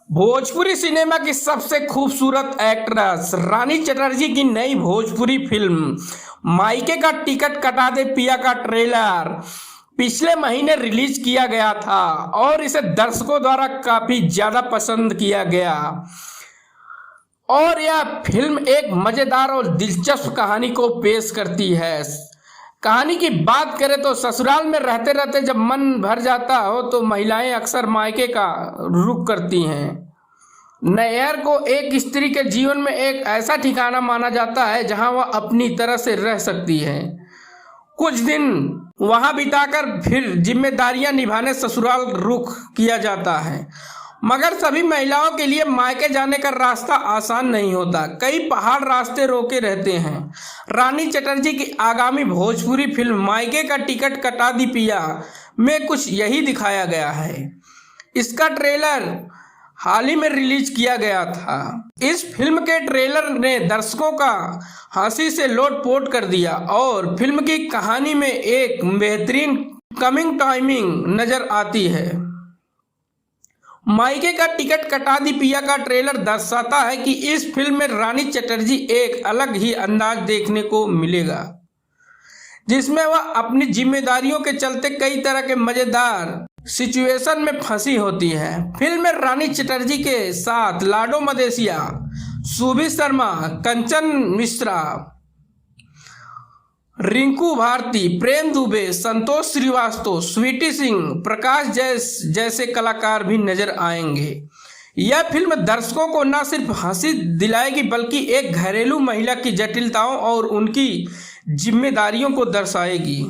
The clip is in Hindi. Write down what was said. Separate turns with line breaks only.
भोजपुरी सिनेमा की सबसे खूबसूरत एक्ट्रेस रानी चटर्जी की नई भोजपुरी फिल्म मायके का टिकट कटा दे पिया का ट्रेलर पिछले महीने रिलीज किया गया था और इसे दर्शकों द्वारा काफी ज्यादा पसंद किया गया। और यह फिल्म एक मजेदार और दिलचस्प कहानी को पेश करती है। कहानी की बात करें तो ससुराल में रहते रहते जब मन भर जाता हो तो महिलाएं अक्सर मायके का रुख करती हैं। नैहर को एक स्त्री के जीवन में एक ऐसा ठिकाना माना जाता है जहां वह अपनी तरह से रह सकती है। कुछ दिन वहां बिताकर फिर जिम्मेदारियां निभाने ससुराल रुख किया जाता है। मगर सभी महिलाओं के लिए मायके जाने का रास्ता आसान नहीं होता। कई पहाड़ रास्ते रोके रहते हैं। रानी चटर्जी की आगामी भोजपुरी फिल्म मायके का टिकट कटा दी पिया में कुछ यही दिखाया गया है। इसका ट्रेलर हाल ही में रिलीज किया गया था। इस फिल्म के ट्रेलर ने दर्शकों का हंसी से लोटपोट कर दिया और फिल्म की कहानी में एक बेहतरीन कमिंग टाइमिंग नजर आती है। मायके का टिकट कटा दी पिया का ट्रेलर दर्शाता है कि इस फिल्म में रानी चटर्जी एक अलग ही अंदाज देखने को मिलेगा, जिसमें वह अपनी जिम्मेदारियों के चलते कई तरह के मजेदार सिचुएशन में फंसी होती है। फिल्म में रानी चटर्जी के साथ लाडो मदेसिया, सुभी शर्मा, कंचन मिश्रा, रिंकू भारती, प्रेम दुबे, संतोष श्रीवास्तव, स्वीटी सिंह, प्रकाश जैसे कलाकार भी नजर आएंगे। यह फिल्म दर्शकों को न सिर्फ हंसी दिलाएगी बल्कि एक घरेलू महिला की जटिलताओं और उनकी जिम्मेदारियों को दर्शाएगी।